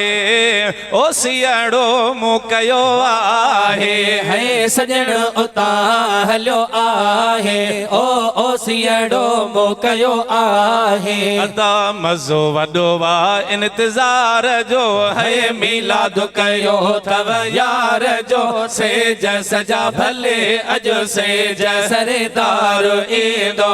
ओ सियाड़ो मुकयो आहे है सजण उता हलो आहे ओ सियाड़ो मुकयो आहे अदा मज़ो वॾो वा इंतज़ार जो है मिलाद कयो थव यार जो सेज सजा भले अजो सेज सरदार ईंदो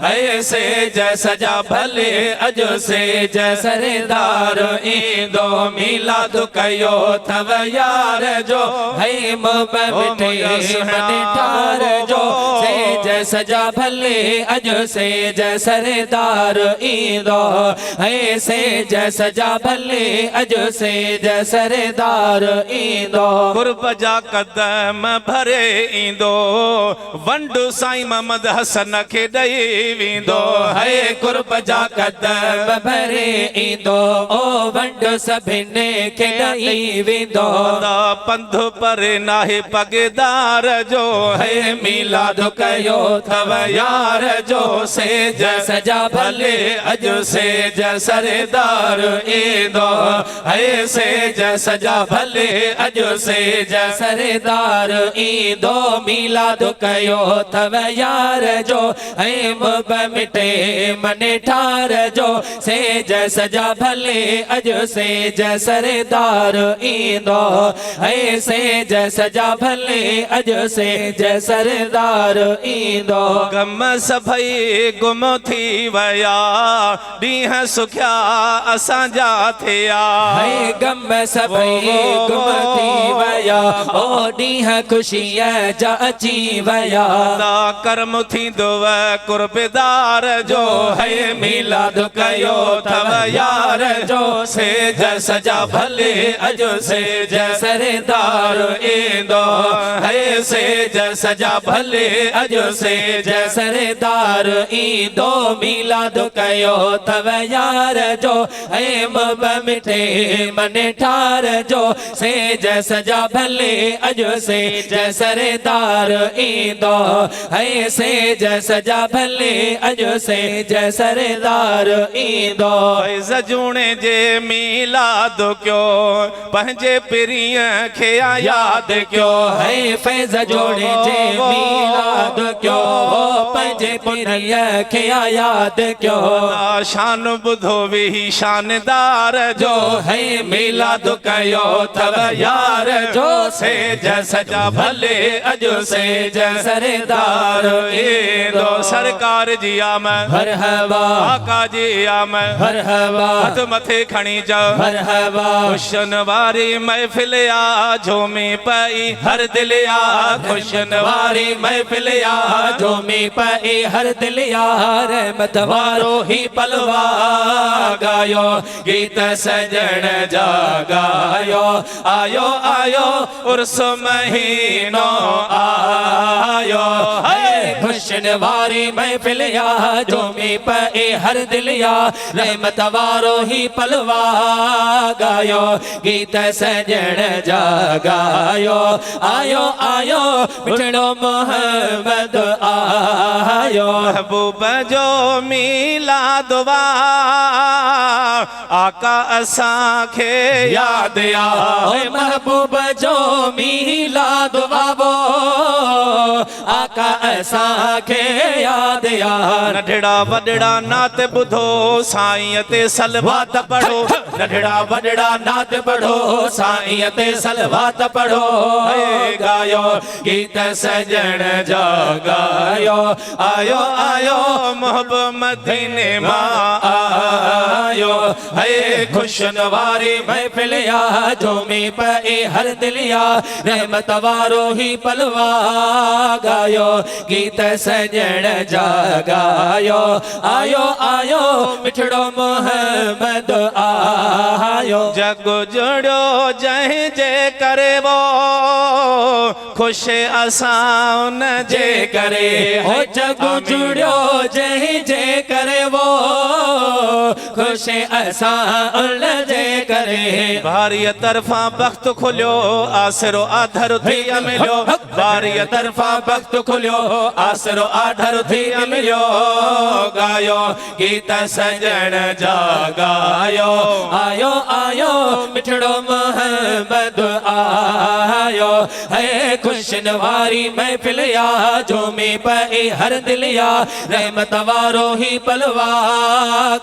है सेज सजा भले अजो सेज सरदार ईंदो मिलाद कयो थव यार जो है मिठे मन ठार जो सेज सजा भले अजो सेज सरदार ईंदो है सेज सजा भले अजो सेज सरदार ईंदो कुर्ब जा कदम भरे ईंदो वंडु साईं मोहम्मद हसन खे ॾेई वेंदो है कुर्ब जा कदम भरे ईंदो ओ वंडु सभिनी खे ॾेई वेंदो पंध परे नाहे पगदार जो है मिलाद कयो थव यार जो सेज सजा भले अजो सेज सरदार ईंदो है सेज सजा भले अजो सेज सरदार ईंदो मिलाद कयो थव यार जो है मिठे मन ठार जो सेज सजा भले अजो सेज सरदार ईंदो है सेज सजा भले अजो सेज सरदार ईंदो गम सभई गुम थी वया ॾींहं सुखिया असांजा थिया है गम सभई गुम थी वया ओ ॾींहं ख़ुशीअ जा अची वया कर्म थींदो कुर्बदार जो है मिलाद कयो थव यार जो सेज सजा भले अजो सेज सरदार ईंदो है सेज सजा भले अजो सेज सरदार ईंदो मिलाद कयो थव यार जो है मिठे मन ठार जो सेज सजा भले अजो सेज सरदार ईंदो है सेज सजा भले अजो सेज सरदार ईंदो जूणे जे मिलाद कयो पंहिंजे पिरीअ खे यादि कयो है फैज़ जोड़े जे मिलाद कयो पंहिंजे पिरीअ खे यादि कयो शान ॿुधो वेही शानदार जो है मिलाद कयो थव यार जो सेज सजा भले अजो सेज सरदार ईंदो सरकार जी आमद हर हवा आका जी आमद हर हवा हथ मथे खणी जा हर हवा खुशन वारी महफिल आ झूमी पई हर दिल आ खुशन वारी महफिल आ झूमी पई हर दिल आ रहमत वारो ही पलवा गायो गीत सजण जा गायो आयो आयो उर्स महीनो आयो खुशन वारी महफिल आ झूमी पई हर दिल आ रहमत वारो ही पलवा गायो गीत सजण जा गायो आयो आयो मिठड़ो मोहम्मद आयो महबूब जो मिलाद वा आका असांखे यादि आओ महबूब जो मिलाद वावो आका असांखे यादि आ नंढड़ा वॾड़ा नात ॿुधो साईं ते सलवात पढ़ो नंढड़ा वॾड़ा नात पढ़ो साईं ते सलवात पढ़ो गायो गीत सजण जा गायो आयो आयो मोहब्बत मदीने मां आयो है खुशन वारी महफिल आ झूमी पई हर दिल आ रहमत वारो ही पलवा गायो गीत सजण जा गायो आयो आयो मिठड़ो मोहम्मद आयो जग जुड़ो जंहिं जे करे वो खुश असां उन जे करे हो जग जुड़ो जंहिं जे करे वो खुश असां उन जे करे बारीअ तरफ़ां बख़्त खुलियो आसरो आधर थी मिलियो बारीअ तरफ़ां बख़्त खुलियो आसरो आधर थी मिलियो गायो गीत सजण जा गायो आयो आयो मिठड़ो मोहम्मद आयो है खुशनवारी महफिल या झूमी पे हर दिल या रहमत वारो ही पलवा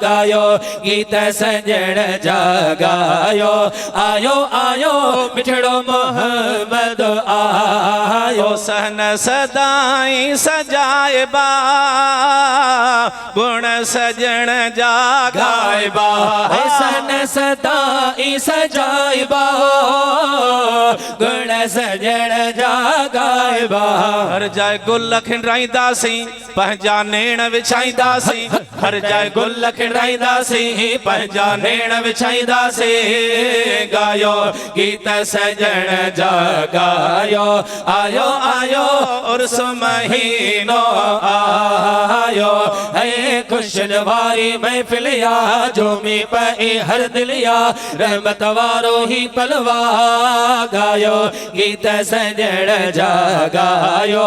गायो गीत सजण जगायो आयो आयो मिठड़ो मोहम्मद आयो सहन सदाई सजाएबा गुण सजण जागाएबा सन सदाई सजाइबा गुण सजण जागाइबा हर जाए गुल खिंडराईंदासी पंहिंजा नेण विछाईंदासी हर जाए गुल खिंडराईंदासी पंहिंजा नेण विछाईंदासी गायो गीत सजण जगायो आयो आयो उर्स महीनो आयो है खुशनवारी महफिल या झूमी पे हर दिल या रहमत वारो ही पलवा गायो गीत सजण जगायो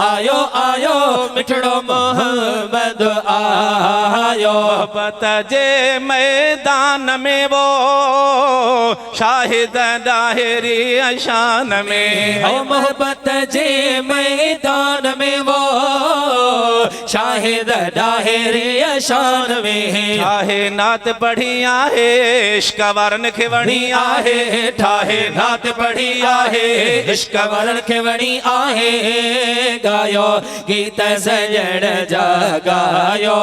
आयो आयो मिठड़ो मोहम्मद आयो मोहब्बत जे मैदान में वो शाहिद दाहिरी अशान में ओ मोहब्बत जे मैदान में वो शाहिद दाहिरी अशान में ठाहे नात पढ़ी आहे इश्क वारन खे वणी आहे ठाहे नात पढ़ी आहे इश्क वारन खे वणी आहे गायो गीत सजण जगायो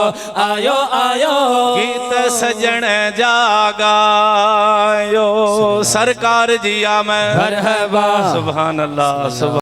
आयो आयो गीत सजण जागायो सरकार जी आमद मरहबा सुभान अल्लाह सुभान